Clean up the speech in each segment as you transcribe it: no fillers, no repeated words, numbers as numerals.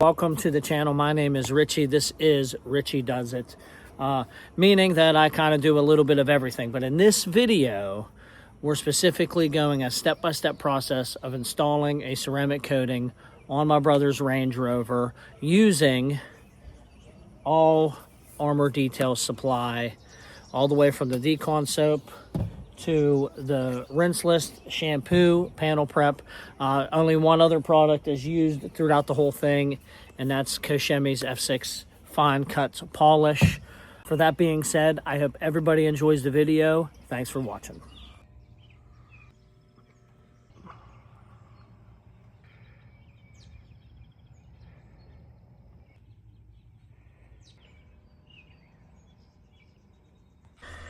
Welcome to the channel. My name is Richie. This is Richie Does It, meaning that I kind of do a little bit of everything. But in this video, we're specifically going a step-by-step process of installing a ceramic coating on my brother's Range Rover using all ARMOUR detail supply, all the way from the Decon soap to the rinseless shampoo panel prep. Only one other product is used throughout the whole thing, and that's Koshemi's F6 Fine Cuts Polish. For that being said, I hope everybody enjoys the video. Thanks for watching.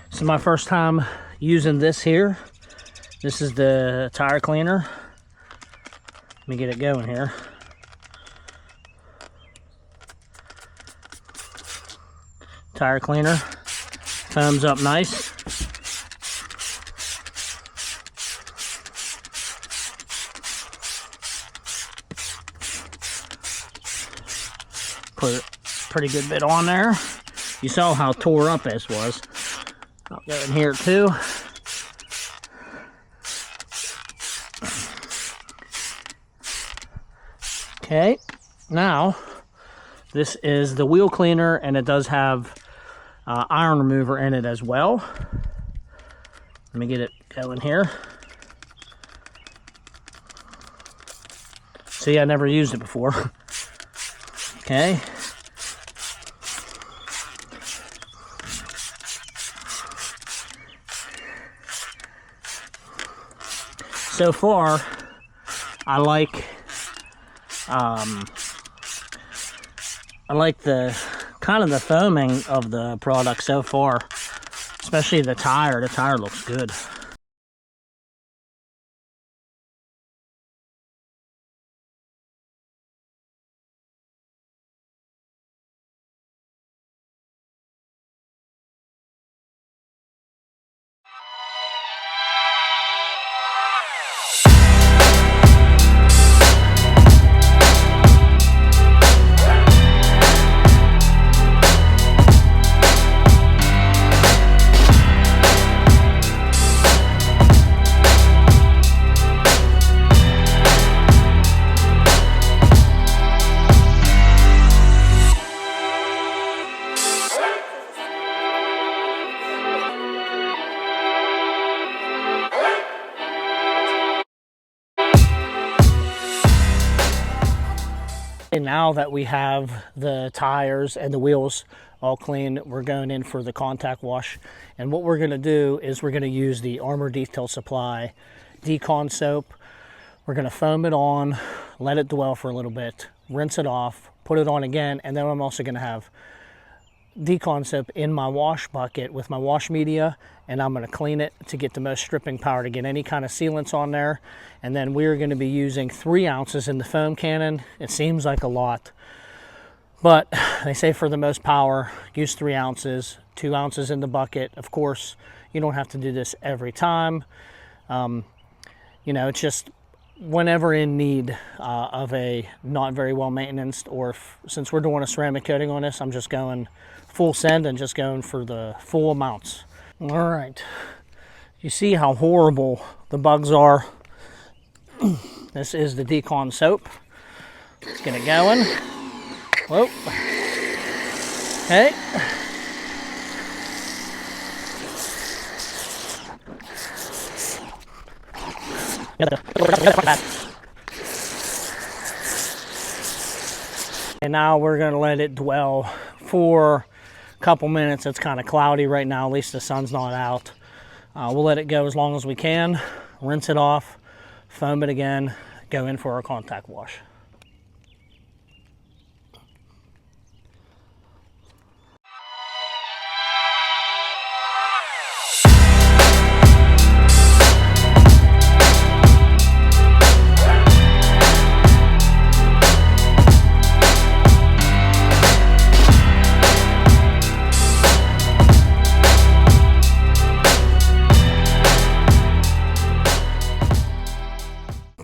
This is my first time using this here. This is the tire cleaner. Let me get it going here. Tire cleaner foams up nice. Put a pretty good bit on there. You saw how tore up this was. I'll go in here too. Okay, now this is the wheel cleaner, and it does have iron remover in it as well. Let me get it going here. See, I never used it before. Okay. So far, I like the kind of the foaming of the product so far, especially the tire. The tire looks good. And now that we have the tires and the wheels all clean, we're going in for the contact wash. And what we're going to do is we're going to use the ARMOUR Detail Supply Decon soap. We're going to foam it on, let it dwell for a little bit, rinse it off, put it on again, and then I'm also going to have Decon soap in my wash bucket with my wash media, and I'm going to clean it to get the most stripping power to get any kind of sealants on there. And then we're going to be using 3 ounces in the foam cannon. It seems like a lot, but they say for the most power, use 3 ounces, 2 ounces in the bucket. Of course, you don't have to do this every time. You know, it's just whenever in need of a not very well maintained, or since we're doing a ceramic coating on this, I'm just going full send and just going for the full amounts. All right, you see how horrible the bugs are. This is the Decon soap. Let's get it going. Whoa. Okay. And now we're going to let it dwell for a couple minutes. It's kind of cloudy right now, at least the sun's not out. We'll let it go as long as we can, rinse it off, foam it again, go in for our contact wash.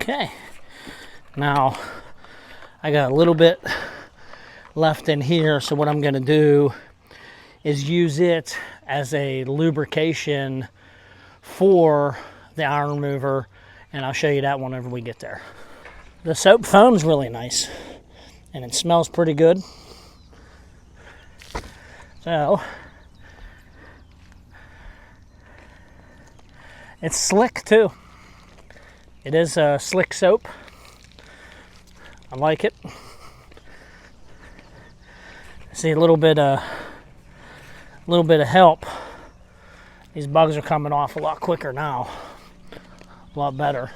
Okay, now I got a little bit left in here. So what I'm going to do is use it as a lubrication for the iron remover, and I'll show you that whenever we get there. The soap foam's really nice, and it smells pretty good. So it's slick too. It is a slick soap. I like it. See a little bit of help. These bugs are coming off a lot quicker now. A lot better.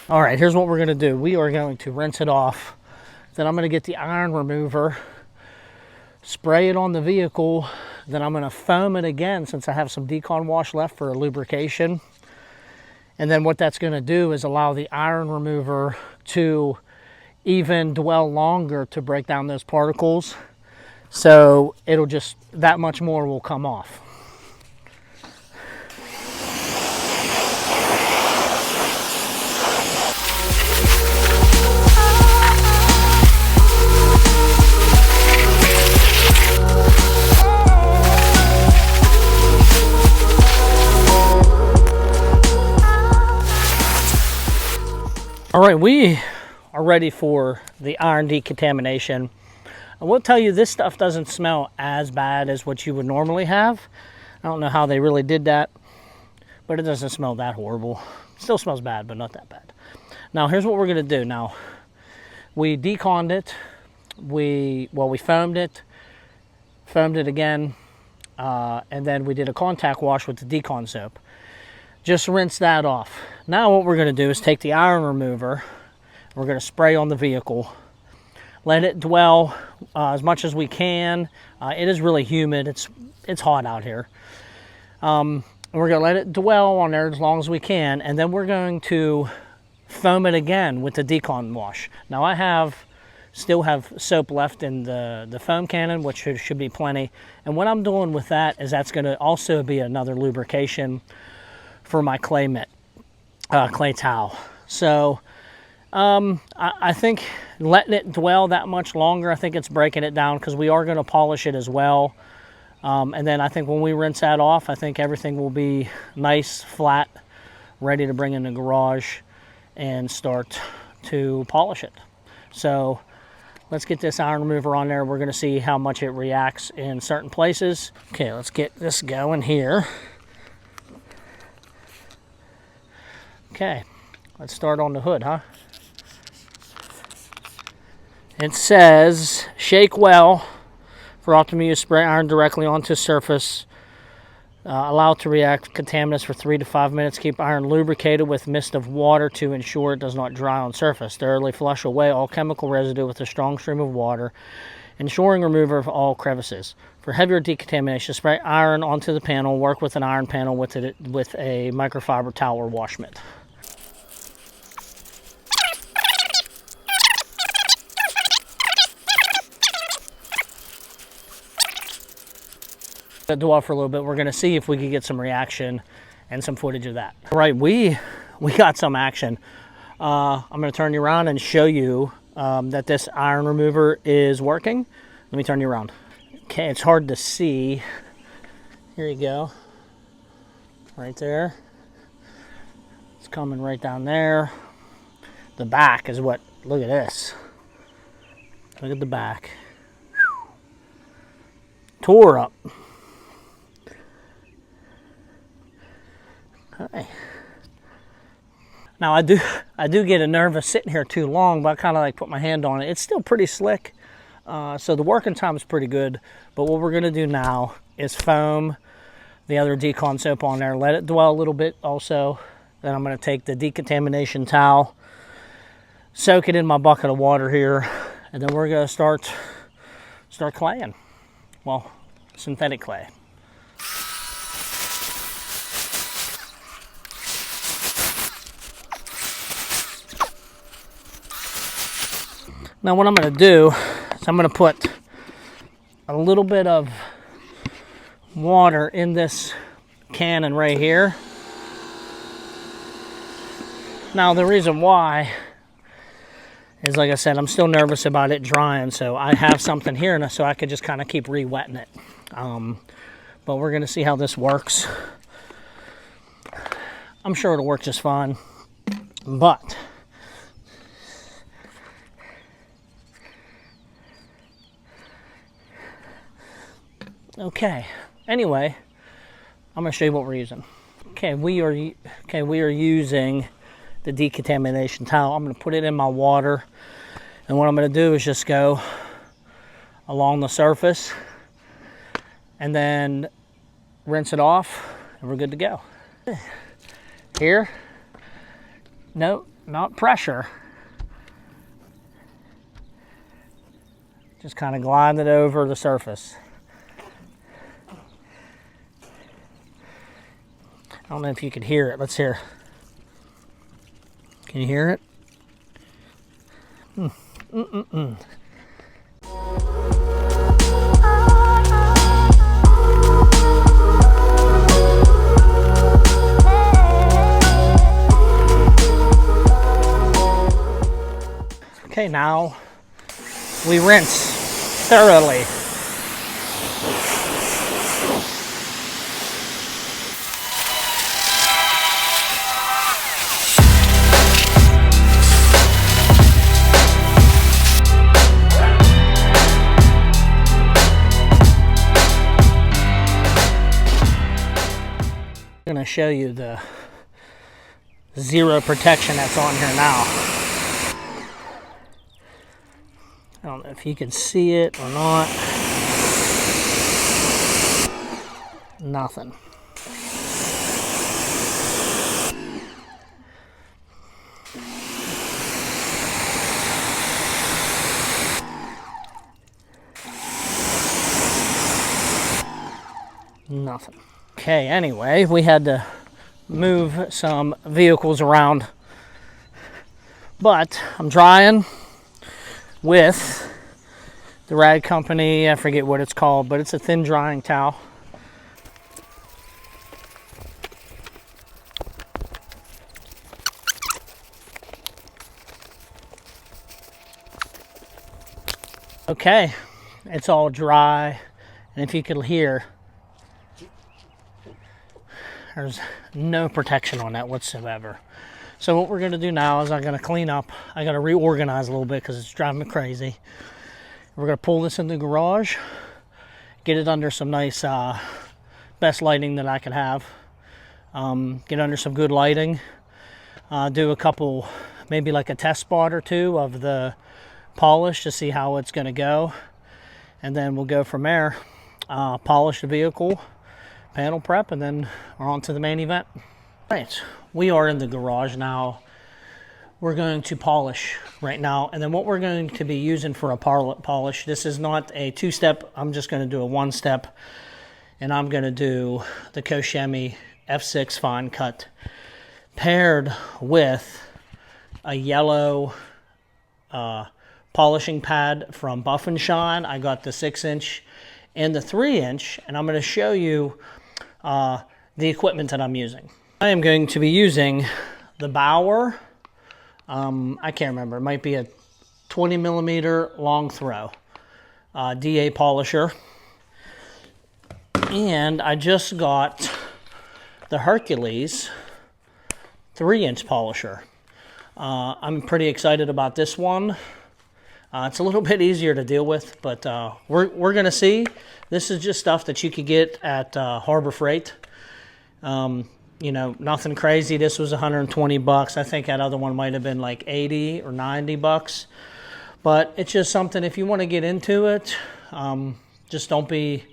All right, here's what we're gonna do. We are going to rinse it off. Then I'm gonna get the iron remover, spray it on the vehicle. Then I'm gonna foam it again since I have some Decon wash left for a lubrication. And then what that's gonna do is allow the iron remover to even dwell longer to break down those particles. So it'll just, that much more will come off. All right, we are ready for the iron decontamination. I will tell you, this stuff doesn't smell as bad as what you would normally have. I don't know how they really did that, but it doesn't smell that horrible. It still smells bad, but not that bad. Now, here's what we're gonna do. Now, we deconned it. We foamed it again, and then we did a contact wash with the Decon soap. Just rinse that off. Now what we're going to do is take the iron remover. We're going to spray on the vehicle. Let it dwell as much as we can. It is really humid. It's hot out here. We're going to let it dwell on there as long as we can, and then we're going to foam it again with the Decon wash. Now I still have soap left in the foam cannon, which should be plenty. And what I'm doing with that is that's going to also be another lubrication for my clay towel. So I think letting it dwell that much longer, I think it's breaking it down, because we are going to polish it as well. And then I think when we rinse that off, I think everything will be nice, flat, ready to bring in the garage and start to polish it. So let's get this iron remover on there. We're going to see how much it reacts in certain places. Okay, let's get this going here. Okay, let's start on the hood, huh? It says, shake well for optimal use, spray iron directly onto surface. Allow it to react with contaminants for 3 to 5 minutes. Keep iron lubricated with mist of water to ensure it does not dry on surface. Thoroughly flush away all chemical residue with a strong stream of water, ensuring removal of all crevices. For heavier decontamination, spray iron onto the panel. Work with an iron panel with a microfiber towel or wash mitt. Dwell for a little bit. We're going to see if we can get some reaction and some footage of that. All right, we got some action. I'm going to turn you around and show you that this iron remover is working. Let me turn you around. Okay, it's hard to see. Here you go. Right there. It's coming right down there. The back is what, look at this. Look at the back. Whew. Tore up. Okay. Now I do get nervous sitting here too long, but I kind of like put my hand on it. It's still pretty slick. So the working time is pretty good, but what we're gonna do now is foam the other Decon soap on there, let it dwell a little bit also. Then I'm gonna take the decontamination towel, soak it in my bucket of water here, and then we're gonna start claying. Well, synthetic clay. Now what I'm going to do is I'm going to put a little bit of water in this cannon right here. Now the reason why is, like I said, I'm still nervous about it drying, so I have something here so I could just kind of keep re-wetting it. But we're going to see how this works. I'm sure it'll work just fine, but okay. Anyway, I'm going to show you what we're using. Okay, we are using the decontamination towel. I'm going to put it in my water, and what I'm going to do is just go along the surface and then rinse it off, and we're good to go. Here, no, not pressure. Just kind of glide it over the surface. I don't know if you can hear it. Let's hear. Can you hear it? Okay, now we rinse thoroughly. I'm going to show you the zero protection that's on here now. I don't know if you can see it or not. Nothing. Nothing. Okay, anyway, we had to move some vehicles around, but I'm drying with the Rag Company, I forget what it's called, but it's a thin drying towel. Okay, it's all dry, and if you could hear, there's no protection on that whatsoever. So what we're going to do now is I'm going to clean up. I got to reorganize a little bit because it's driving me crazy. We're going to pull this in the garage, get it under some nice, best lighting that I could have. Get under some good lighting. Do a couple, maybe like a test spot or two of the polish to see how it's going to go. And then we'll go from there. Polish the vehicle, panel prep, and then we're on to the main event. Right, we are in the garage now. We're going to polish right now, and then what we're going to be using for a polish, this is not a two-step, I'm just going to do a one-step, and I'm going to do the Koshemi F6 Fine Cut paired with a yellow polishing pad from Buff and Shine. I got the 6-inch and the 3-inch, and I'm going to show you the equipment that I'm using. I am going to be using the Bauer, I can't remember, it might be a 20 millimeter long throw DA polisher. And I just got the Hercules 3-inch polisher. I'm pretty excited about this one. It's a little bit easier to deal with, but we're going to see. This is just stuff that you could get at Harbor Freight. You know, nothing crazy. This was 120 bucks. I think that other one might have been like 80 or 90 bucks. But it's just something, if you want to get into it, just don't be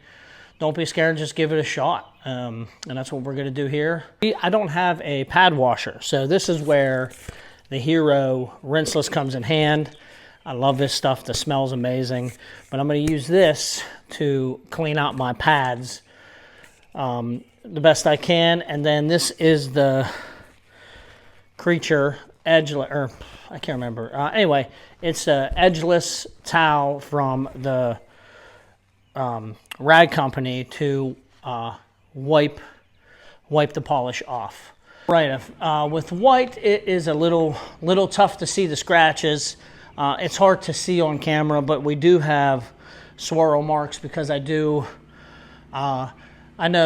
scared, just give it a shot. And that's what we're going to do here. I don't have a pad washer, so this is where the Hero Rinseless comes in hand. I love this stuff. The smell's amazing. But I'm going to use this to clean out my pads the best I can. And then this is the Creature Edgeless, or I can't remember. Anyway, it's an edgeless towel from the rag company to wipe the polish off. Right, with white it is a little tough to see the scratches. It's hard to see on camera, but we do have swirl marks because I know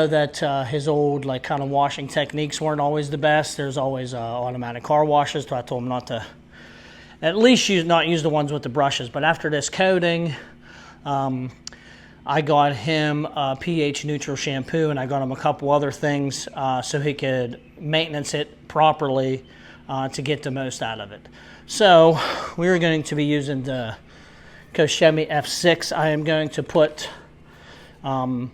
that his old kind of washing techniques weren't always the best. There's always automatic car washes, so I told him not to, at least not use the ones with the brushes. But after this coating, I got him a pH neutral shampoo, and I got him a couple other things so he could maintenance it properly to get the most out of it. So we're going to be using the Koshemi F6. I am going to put a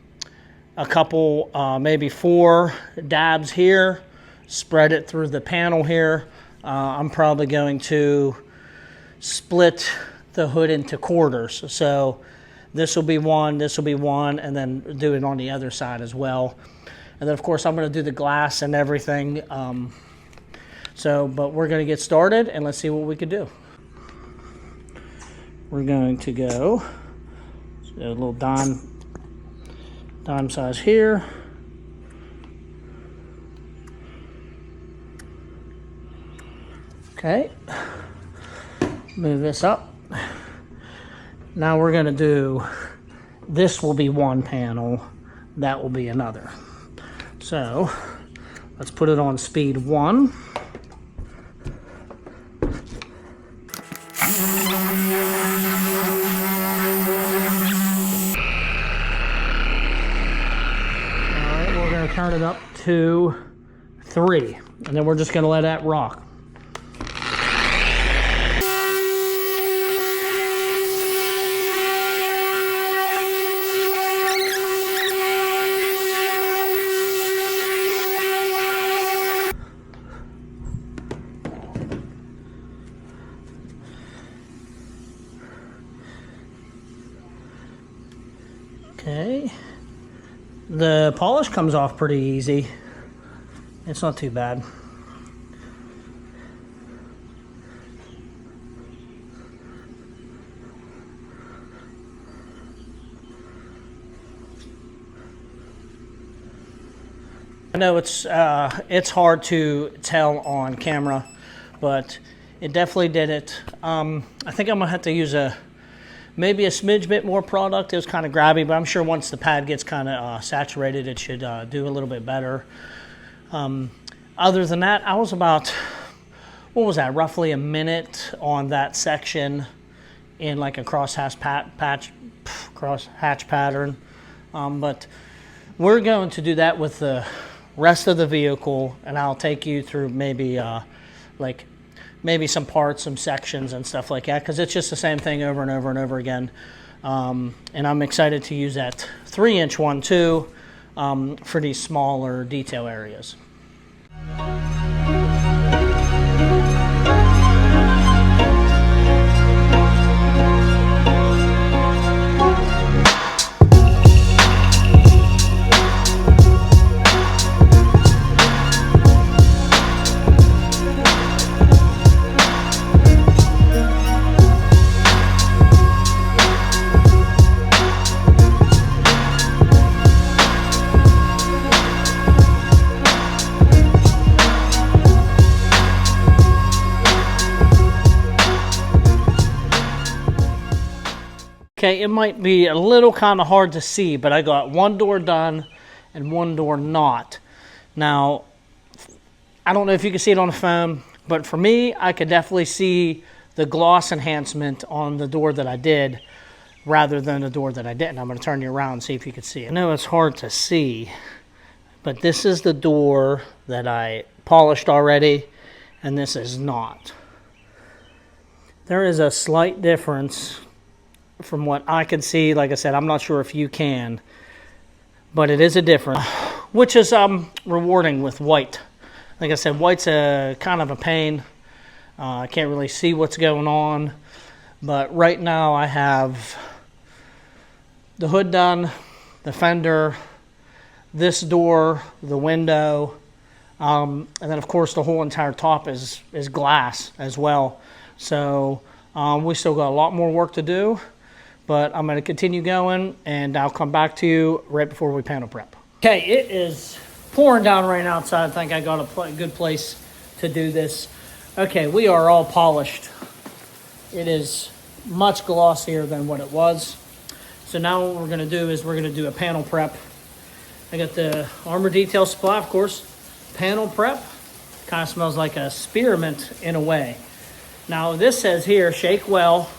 couple, maybe 4 dabs here, spread it through the panel here. I'm probably going to split the hood into quarters. So this will be one, and then do it on the other side as well. And then, of course, I'm going to do the glass and everything. But we're going to get started, and let's see what we could do. We're going to go a little dime size here. Okay. Move this up. Now we're going to do, this will be one panel, that will be another. So let's put it on speed 1. Alright, we're going to turn it up to 3, and then we're just going to let that rock. Okay, the polish comes off pretty easy. It's not too bad. I know it's hard to tell on camera, but it definitely did it. I think I'm gonna have to use maybe a smidge bit more product. It was kind of grabby, but I'm sure once the pad gets kind of saturated, it should do a little bit better. Other than that, I was about, what was that, roughly a minute on that section in like a crosshatch pattern. But we're going to do that with the rest of the vehicle, and I'll take you through maybe maybe some parts, some sections and stuff like that, because it's just the same thing over and over and over again. And I'm excited to use that 3-inch one too for these smaller detail areas. Okay, it might be a little kind of hard to see, but I got one door done and one door not. Now, I don't know if you can see it on the phone, but for me, I could definitely see the gloss enhancement on the door that I did rather than the door that I didn't. I'm going to turn you around and see if you can see it. I know it's hard to see, but this is the door that I polished already, and this is not. There is a slight difference from what I can see. Like I said, I'm not sure if you can, but it is a difference, which is rewarding with white. Like I said, white's a kind of a pain. I can't really see what's going on, but right now I have the hood done, the fender, this door, the window, and then of course the whole entire top is glass as well. So we still got a lot more work to do, but I'm going to continue going, and I'll come back to you right before we panel prep. Okay, it is pouring down right outside. I think I got a good place to do this. Okay, we are all polished. It is much glossier than what it was. So now what we're going to do is we're going to do a panel prep. I got the Armour Detail Supply, of course. Panel prep. Kind of smells like a spearmint in a way. Now this says here, shake well,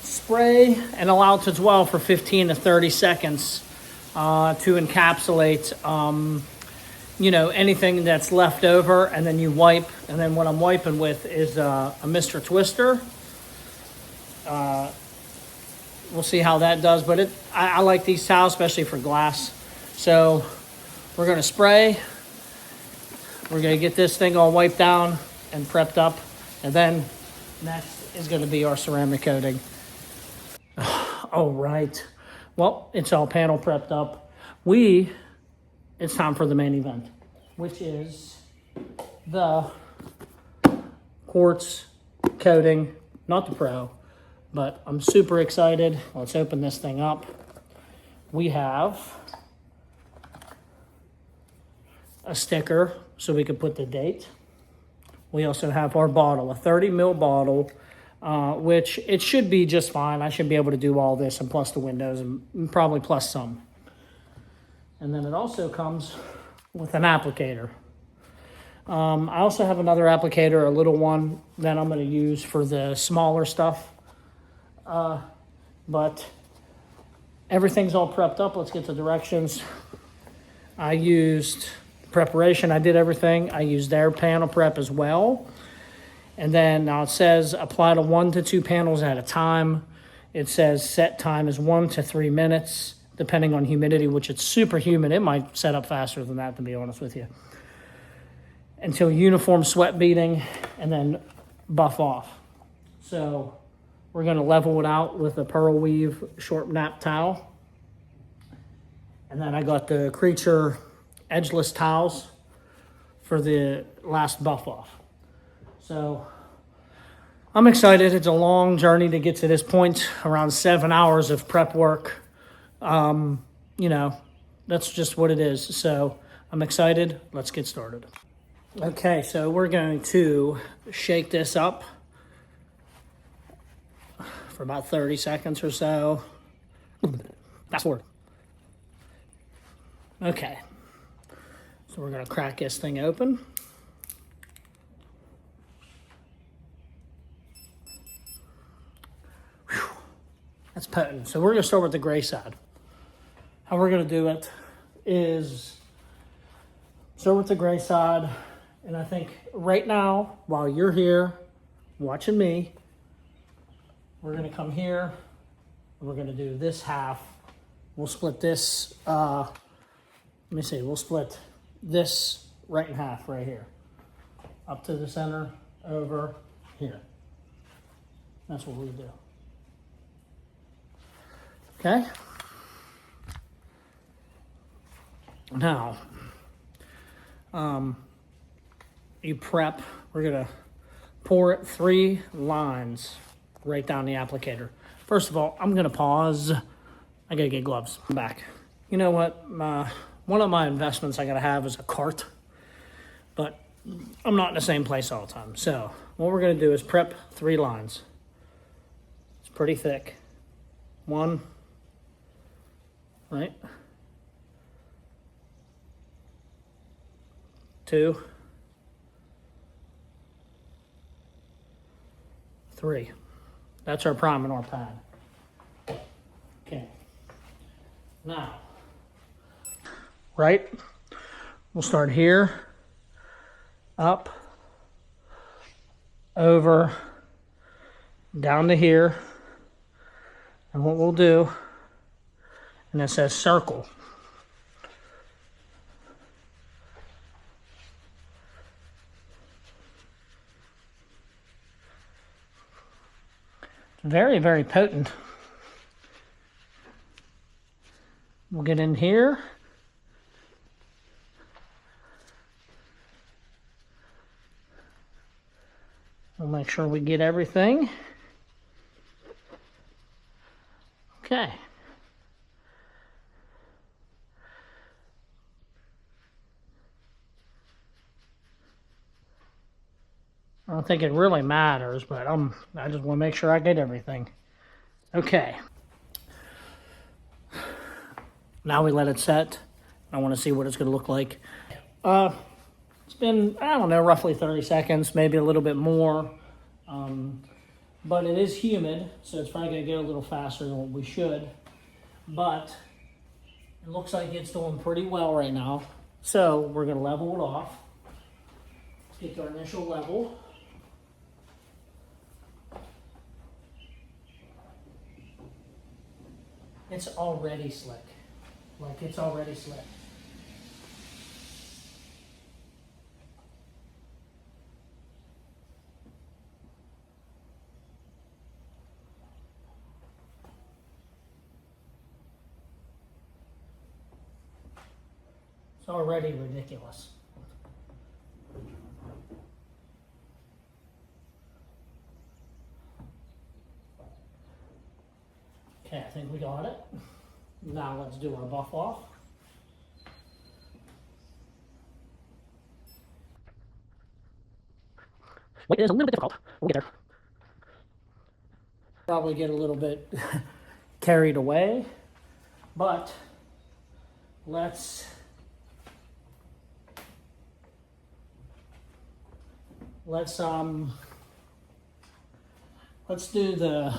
spray and allow it to dwell for 15 to 30 seconds to encapsulate you know, anything that's left over, and then you wipe. And then what I'm wiping with is a Mr. Twister. We'll see how that does, but I like these towels, especially for glass. So we're going to spray. We're going to get this thing all wiped down and prepped up, and then next is going to be our ceramic coating. All right. Well, it's all panel prepped up. It's time for the main event, which is the Quartz coating, not the Pro. But I'm super excited. Let's open this thing up. We have a sticker so we can put the date. We also have our bottle, a 30 ml bottle, which it should be just fine. I should be able to do all this and plus the windows and probably plus some. And then it also comes with an applicator. I also have another applicator, a little one that I'm going to use for the smaller stuff. But everything's all prepped up. Let's get the directions. I used preparation. I did everything. I used their panel prep as well. And then now it says apply to 1 to 2 panels at a time. It says set time is 1 to 3 minutes, depending on humidity, which it's super humid. It might set up faster than that, to be honest with you. Until uniform sweat beading, and then buff off. So we're going to level it out with a pearl weave short nap towel. And then I got the Creature edgeless towels for the last buff off. So I'm excited. It's a long journey to get to this point, around 7 hours of prep work. You know, that's just what it is. So I'm excited. Let's get started. Okay, so we're going to shake this up for about 30 seconds or so. Fast forward. Okay. So we're going to crack this thing open. Whew. That's potent. So we're going to start with the gray side. How we're going to do it is start with the gray side. And I think right now, while you're here watching me, we're going to come here, and we're going to do this half. We'll split this, we'll split this right in half right here. Up to the center, over here. That's what we do. Okay? Now, you prep, we're going to pour it 3 lines right down the applicator. First of all, I'm going to pause. I got to get gloves. I'm back. You know what? One of my investments I got to have is a cart, but I'm not in the same place all the time. So what we're going to do is prep 3 lines. It's pretty thick. 1, right? 2, 3. That's our prime and our pad. Okay. Now, right? We'll start here, up, over down to here. And what we'll do, and it says circle. Very, very potent. We'll get in here. We'll make sure we get everything. Okay. I don't think it really matters, but I just want to make sure I get everything. Okay. Now we let it set. I want to see what it's going to look like. It's been, I don't know, roughly 30 seconds, maybe a little bit more. But it is humid, so it's probably going to get a little faster than what we should. But it looks like it's doing pretty well right now. So we're going to level it off. Let's get to our initial level. It's already slick. Like, it's already slick. It's already ridiculous. Okay, I think we got it. Now let's do our buff off. Wait, it is a little bit difficult. We'll get there. Probably get a little bit carried away, but let's do the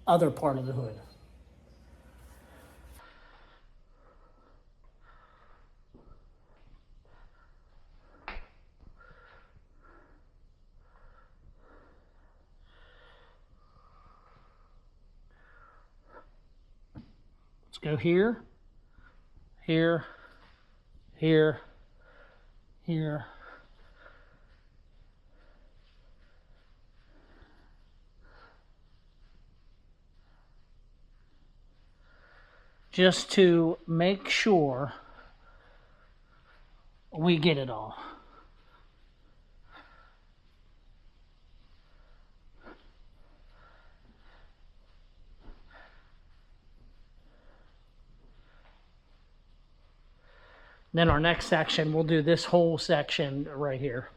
other part of the hood. Let's go here, here, here, here. Just to make sure we get it all. Then our next section, we'll do this whole section right here.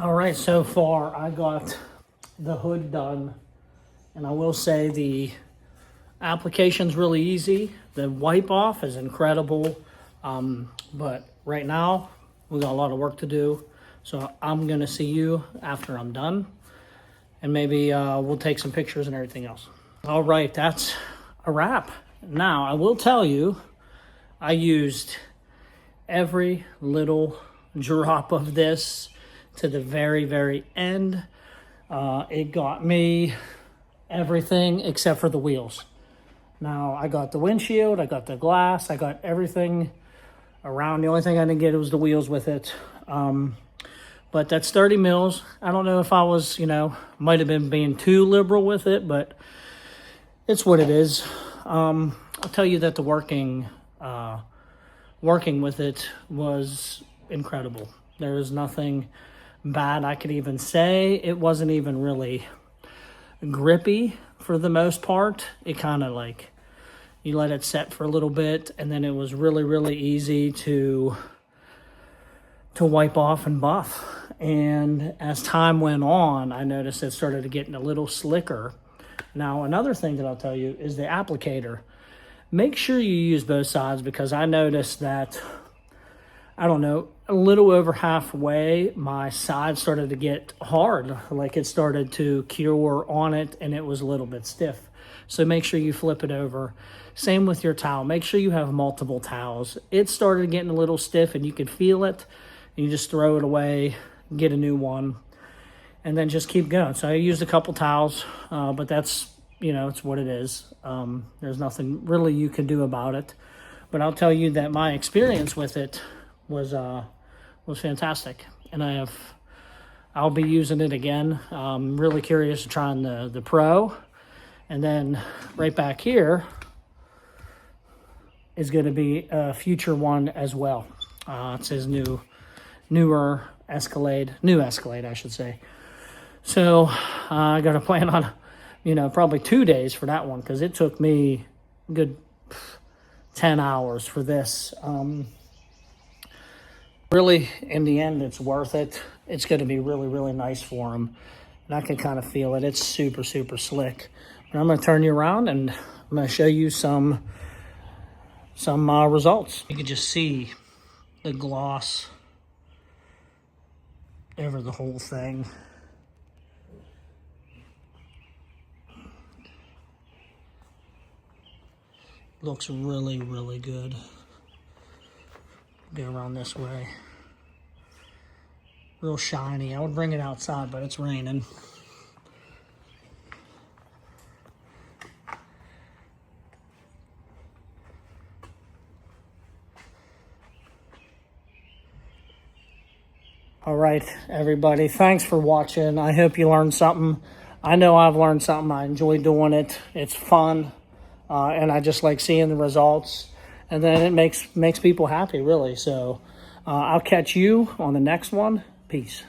All right, so far I got the hood done, and I will say the application's really easy. The wipe off is incredible, but right now we got a lot of work to do. So I'm gonna see you after I'm done, and maybe we'll take some pictures and everything else. All right, that's a wrap. Now I will tell you, I used every little drop of this to the very, very end. It got me everything except for the wheels. Now, I got the windshield, I got the glass, I got everything around. The only thing I didn't get was the wheels with it. But that's 30 mils. I don't know if I was, might have been being too liberal with it, but it's what it is. I'll tell you that the working with it was incredible. There was nothing bad I could even say. It wasn't even really grippy for the most part. It kind of like, you let it set for a little bit, and then it was really, really easy to wipe off and buff. And as time went on, I noticed it started getting a little slicker. Now, another thing that I'll tell you is the applicator. Make sure you use both sides, because I noticed that I don't know, a little over halfway, my side started to get hard. Like it started to cure on it and it was a little bit stiff. So make sure you flip it over. Same with your towel. Make sure you have multiple towels. It started getting a little stiff and you could feel it. You just throw it away, get a new one, and then just keep going. So I used a couple towels, but that's, you know, it's what it is. There's nothing really you can do about it. But I'll tell you that my experience with it was fantastic, and I'll be using it again. I'm really curious to try on the Pro, and then right back here is going to be a future one as well. It says newer Escalade, new Escalade, I should say. So I got to plan on, you know, probably 2 days for that one because it took me a good 10 hours for this. Really, in the end, it's worth it. It's going to be really, really nice for them. And I can kind of feel it. It's super, super slick. But I'm going to turn you around and I'm going to show you some results. You can just see the gloss over the whole thing. Looks really, really good. Go around this way. Real shiny. I would bring it outside, but it's raining. All right, everybody. Thanks for watching. I hope you learned something. I know I've learned something. I enjoy doing it. It's fun. And I just like seeing the results. And then it makes people happy, really. So I'll catch you on the next one. Peace.